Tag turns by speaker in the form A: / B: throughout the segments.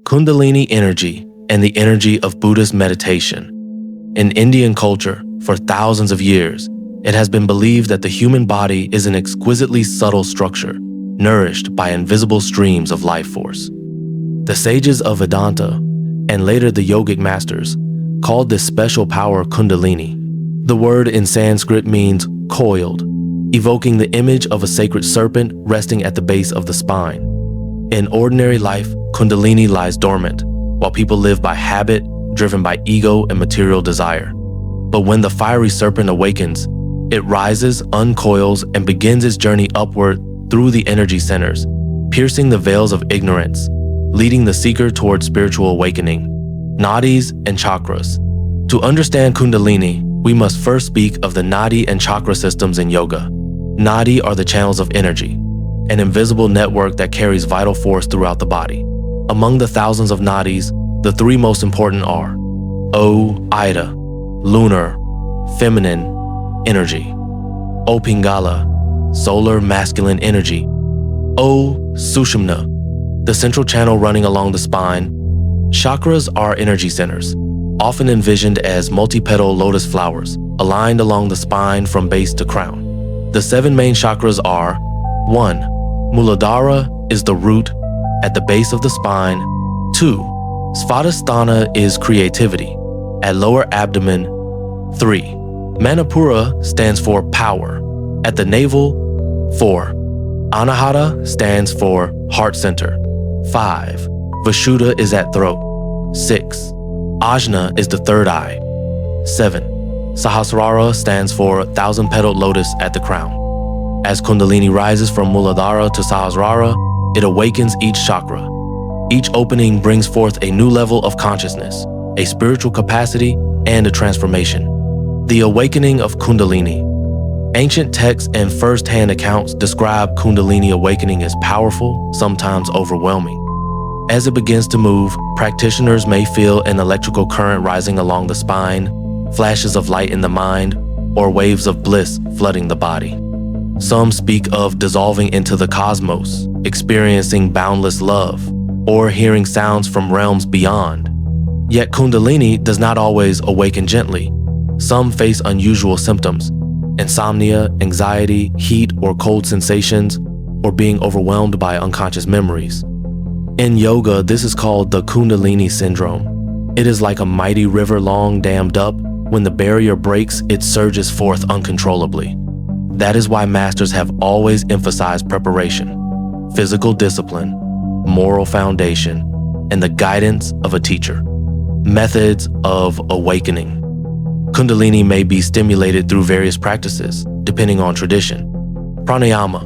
A: Kundalini energy and the energy of Buddhist meditation. In Indian culture, for thousands of years, it has been believed that the human body is an exquisitely subtle structure, nourished by invisible streams of life force. The sages of Vedanta, and later the yogic masters, called this special power Kundalini. The word in Sanskrit means coiled, evoking the image of a sacred serpent resting at the base of the spine. In ordinary life, Kundalini lies dormant, while people live by habit, driven by ego and material desire. But when the fiery serpent awakens, it rises, uncoils, and begins its journey upward through the energy centers, piercing the veils of ignorance, leading the seeker towards spiritual awakening. Nadis and Chakras. To understand Kundalini, we must first speak of the Nadi and Chakra systems in yoga. Nadi are the channels of energy, an invisible network that carries vital force throughout the body. Among the thousands of Nadis, the three most important are O, Ida, lunar, feminine energy; O, Pingala, solar, masculine energy; O, Sushumna, the central channel running along the spine. Chakras are energy centers, often envisioned as multi-petal lotus flowers, aligned along the spine from base to crown. The 7 main chakras are: 1. Muladhara is the root at the base of the spine. 2. Svadhisthana is creativity at lower abdomen. 3. Manipura stands for power at the navel. 4. Anahata stands for heart center. 5. Vishuddha is at throat. 6. Ajna is the third eye. 7. Sahasrara stands for 1,000-petaled lotus at the crown. As Kundalini rises from Muladhara to Sahasrara, it awakens each chakra. Each opening brings forth a new level of consciousness, a spiritual capacity, and a transformation. The awakening of Kundalini. Ancient texts and first-hand accounts describe Kundalini awakening as powerful, sometimes overwhelming. As it begins to move, practitioners may feel an electrical current rising along the spine, flashes of light in the mind, or waves of bliss flooding the body. Some speak of dissolving into the cosmos, experiencing boundless love, or hearing sounds from realms beyond. Yet Kundalini does not always awaken gently. Some face unusual symptoms: insomnia, anxiety, heat or cold sensations, or being overwhelmed by unconscious memories. In yoga, this is called the Kundalini syndrome. It is like a mighty river long dammed up. When the barrier breaks, it surges forth uncontrollably. That is why masters have always emphasized preparation, physical discipline, moral foundation, and the guidance of a teacher. Methods of awakening. Kundalini may be stimulated through various practices, depending on tradition. Pranayama,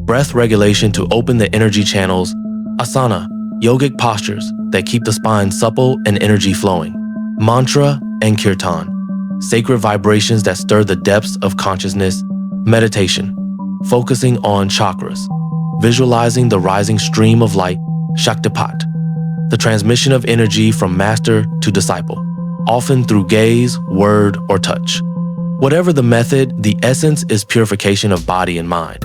A: breath regulation to open the energy channels. Asana, yogic postures that keep the spine supple and energy flowing. Mantra and kirtan, sacred vibrations that stir the depths of consciousness. Meditation, focusing on chakras, visualizing the rising stream of light. Shaktipat, the transmission of energy from master to disciple, often through gaze, word, or touch. Whatever the method, the essence is purification of body and mind.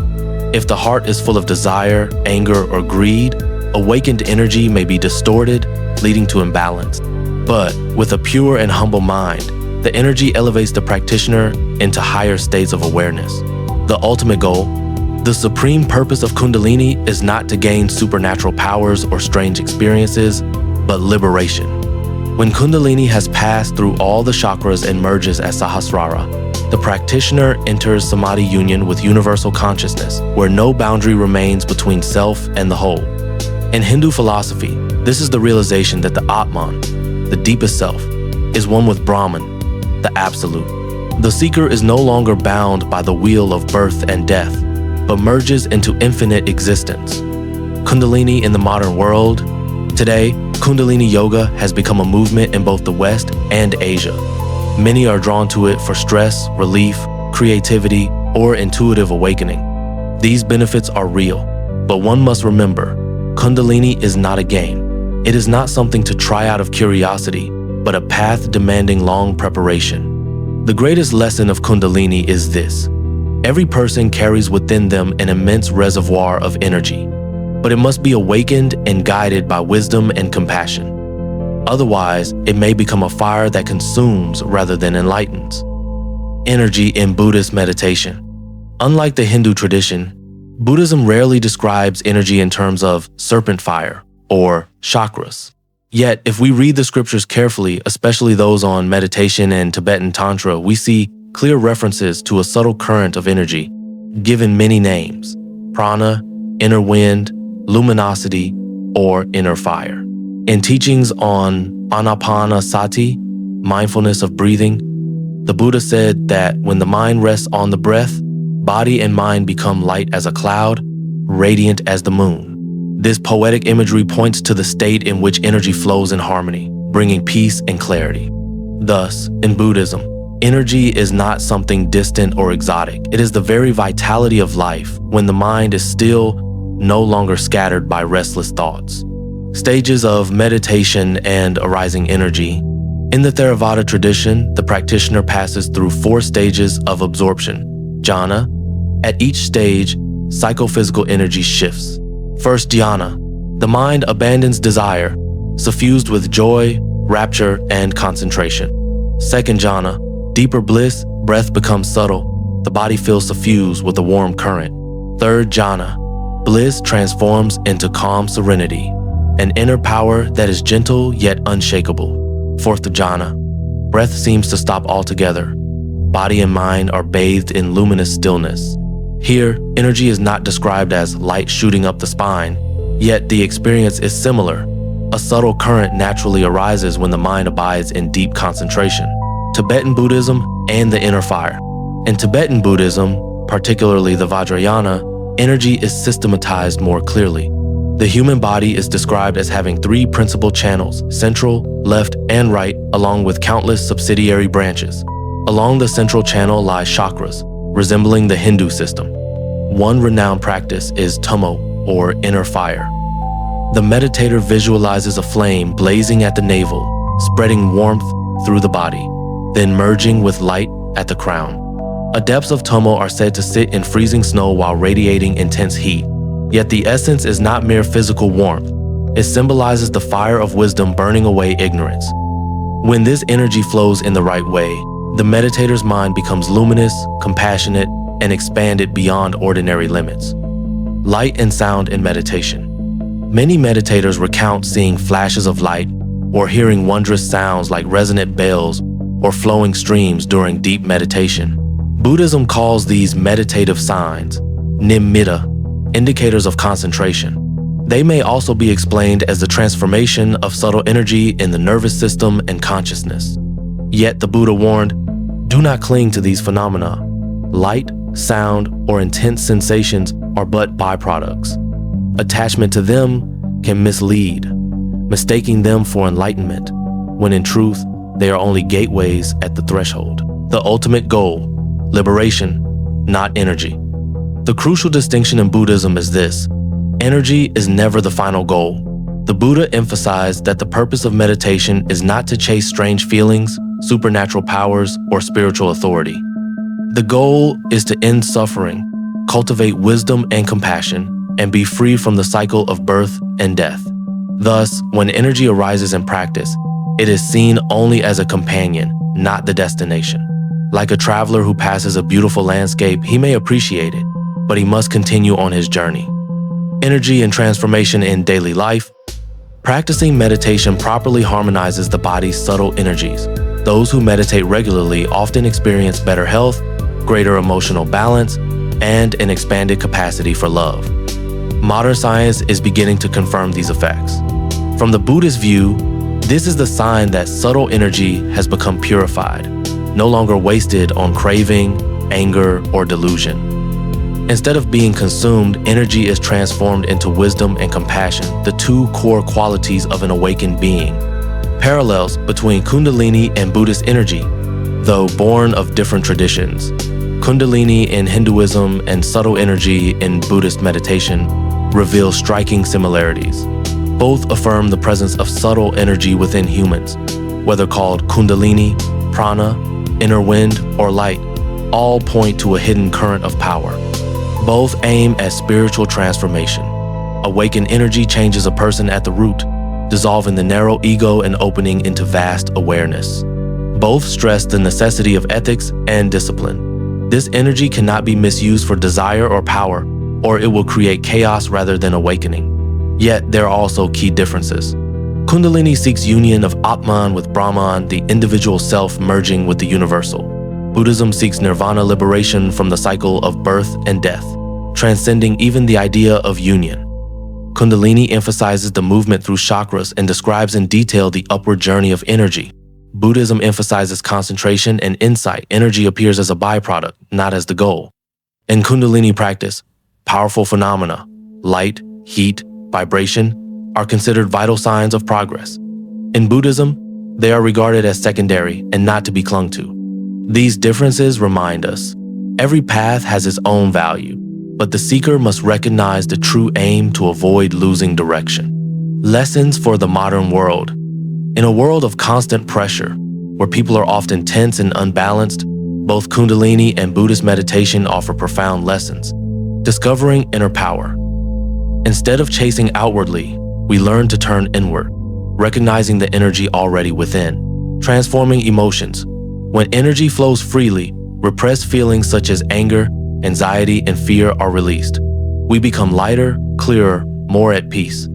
A: If the heart is full of desire, anger, or greed, awakened energy may be distorted, leading to imbalance. But with a pure and humble mind, the energy elevates the practitioner into higher states of awareness. The ultimate goal, the supreme purpose of Kundalini is not to gain supernatural powers or strange experiences, but liberation. When Kundalini has passed through all the chakras and merges at Sahasrara, the practitioner enters Samadhi union with universal consciousness, where no boundary remains between self and the whole. In Hindu philosophy, this is the realization that the Atman, the deepest self, is one with Brahman, the Absolute. The seeker is no longer bound by the wheel of birth and death, but merges into infinite existence. Kundalini in the modern world. Today, Kundalini Yoga has become a movement in both the West and Asia. Many are drawn to it for stress, relief, creativity, or intuitive awakening. These benefits are real, but one must remember, Kundalini is not a game. It is not something to try out of curiosity, but a path demanding long preparation. The greatest lesson of Kundalini is this: every person carries within them an immense reservoir of energy, but it must be awakened and guided by wisdom and compassion. Otherwise, it may become a fire that consumes rather than enlightens. Energy in Buddhist meditation. Unlike the Hindu tradition, Buddhism rarely describes energy in terms of serpent fire or chakras. Yet, if we read the scriptures carefully, especially those on meditation and Tibetan Tantra, we see clear references to a subtle current of energy, given many names: prāṇa, inner wind, luminosity, or inner fire. In teachings on anapanasati, mindfulness of breathing, the Buddha said that when the mind rests on the breath, body and mind become light as a cloud, radiant as the moon. This poetic imagery points to the state in which energy flows in harmony, bringing peace and clarity. Thus, in Buddhism, energy is not something distant or exotic. It is the very vitality of life when the mind is still, no longer scattered by restless thoughts. Stages of meditation and arising energy. In the Theravada tradition, the practitioner passes through 4 stages of absorption, jhāna. At each stage, psychophysical energy shifts. First jhāna, the mind abandons desire, suffused with joy, rapture, and concentration. Second jhāna, deeper bliss, breath becomes subtle, the body feels suffused with a warm current. Third jhāna, bliss transforms into calm serenity, an inner power that is gentle yet unshakable. Fourth jhāna, breath seems to stop altogether. Body and mind are bathed in luminous stillness. Here, energy is not described as light shooting up the spine, yet the experience is similar. A subtle current naturally arises when the mind abides in deep concentration. Tibetan Buddhism and the inner fire. In Tibetan Buddhism, particularly the Vajrayāna, energy is systematized more clearly. The human body is described as having 3 principal channels: central, left, and right, along with countless subsidiary branches. Along the central channel lie chakras, resembling the Hindu system. One renowned practice is Tummo, or inner fire. The meditator visualizes a flame blazing at the navel, spreading warmth through the body, then merging with light at the crown. Adepts of Tummo are said to sit in freezing snow while radiating intense heat. Yet the essence is not mere physical warmth. It symbolizes the fire of wisdom burning away ignorance. When this energy flows in the right way, the meditator's mind becomes luminous, compassionate, and expanded beyond ordinary limits. Light and sound in meditation. Many meditators recount seeing flashes of light or hearing wondrous sounds like resonant bells or flowing streams during deep meditation. Buddhism calls these meditative signs nimitta, indicators of concentration. They may also be explained as the transformation of subtle energy in the nervous system and consciousness. Yet the Buddha warned, do not cling to these phenomena. Light, sound, or intense sensations are but byproducts. Attachment to them can mislead, mistaking them for enlightenment, when in truth, they are only gateways at the threshold. The ultimate goal, liberation, not energy. The crucial distinction in Buddhism is this: energy is never the final goal. The Buddha emphasized that the purpose of meditation is not to chase strange feelings, supernatural powers, or spiritual authority. The goal is to end suffering, cultivate wisdom and compassion, and be free from the cycle of birth and death. Thus, when energy arises in practice, it is seen only as a companion, not the destination. Like a traveler who passes a beautiful landscape, he may appreciate it, but he must continue on his journey. Energy and transformation in daily life. Practicing meditation properly harmonizes the body's subtle energies. Those who meditate regularly often experience better health, greater emotional balance, and an expanded capacity for love. Modern science is beginning to confirm these effects. From the Buddhist view, this is the sign that subtle energy has become purified, no longer wasted on craving, anger, or delusion. Instead of being consumed, energy is transformed into wisdom and compassion, the 2 core qualities of an awakened being. Parallels between Kundalini and Buddhist energy, though born of different traditions. Kundalini in Hinduism and subtle energy in Buddhist meditation reveal striking similarities. Both affirm the presence of subtle energy within humans, whether called Kundalini, prāṇa, inner wind, or light, all point to a hidden current of power. Both aim at spiritual transformation, Awakened energy changes a person at the root, dissolving the narrow ego and opening into vast awareness. Both stress the necessity of ethics and discipline. This energy cannot be misused for desire or power, or it will create chaos rather than awakening. Yet, there are also key differences. Kundalini seeks union of Atman with Brahman, the individual self merging with the universal. Buddhism seeks nirvana, liberation from the cycle of birth and death, transcending even the idea of union. Kundalini emphasizes the movement through chakras and describes in detail the upward journey of energy. Buddhism emphasizes concentration and insight. Energy appears as a byproduct, not as the goal. In Kundalini practice, powerful phenomena, light, heat, vibration, are considered vital signs of progress. In Buddhism, they are regarded as secondary and not to be clung to. These differences remind us, every path has its own value, but the seeker must recognize the true aim to avoid losing direction. Lessons for the modern world. In a world of constant pressure, where people are often tense and unbalanced, both Kundalini and Buddhist meditation offer profound lessons. Discovering inner power. Instead of chasing outwardly, we learn to turn inward, recognizing the energy already within. Transforming emotions. When energy flows freely, repressed feelings such as anger, anxiety, and fear are released. We become lighter, clearer, more at peace.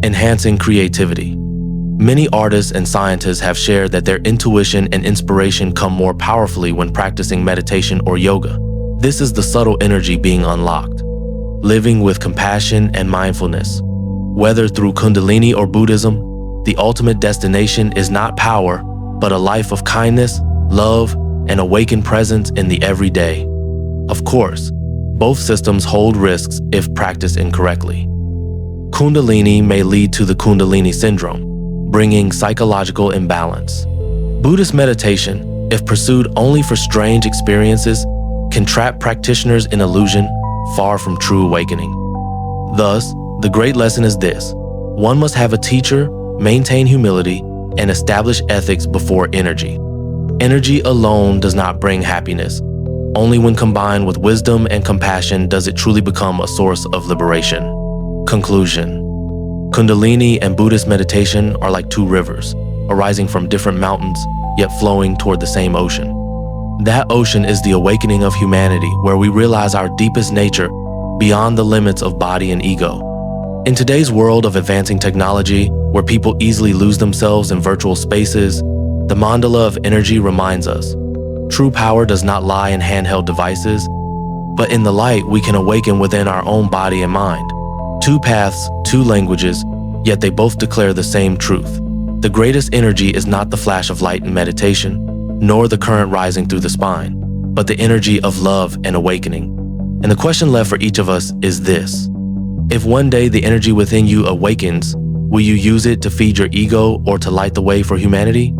A: Enhancing creativity. Many artists and scientists have shared that their intuition and inspiration come more powerfully when practicing meditation or yoga. This is the subtle energy being unlocked. Living with compassion and mindfulness. Whether through Kundalini or Buddhism, the ultimate destination is not power, but a life of kindness, love, and awakened presence in the everyday. Of course, both systems hold risks if practiced incorrectly. Kundalini may lead to the Kundalini syndrome, bringing psychological imbalance. Buddhist meditation, if pursued only for strange experiences, can trap practitioners in illusion, far from true awakening. Thus, the great lesson is this: one must have a teacher, maintain humility, and establish ethics before energy. Energy alone does not bring happiness. Only when combined with wisdom and compassion does it truly become a source of liberation. Conclusion. Kundalini and Buddhist meditation are like two rivers, arising from different mountains, yet flowing toward the same ocean. That ocean is the awakening of humanity, where we realize our deepest nature beyond the limits of body and ego. In today's world of advancing technology, where people easily lose themselves in virtual spaces, the mandala of energy reminds us, true power does not lie in handheld devices, but in the light we can awaken within our own body and mind. Two paths, two languages, yet they both declare the same truth. The greatest energy is not the flash of light in meditation, nor the current rising through the spine, but the energy of love and awakening. And the question left for each of us is this: if one day the energy within you awakens, will you use it to feed your ego or to light the way for humanity?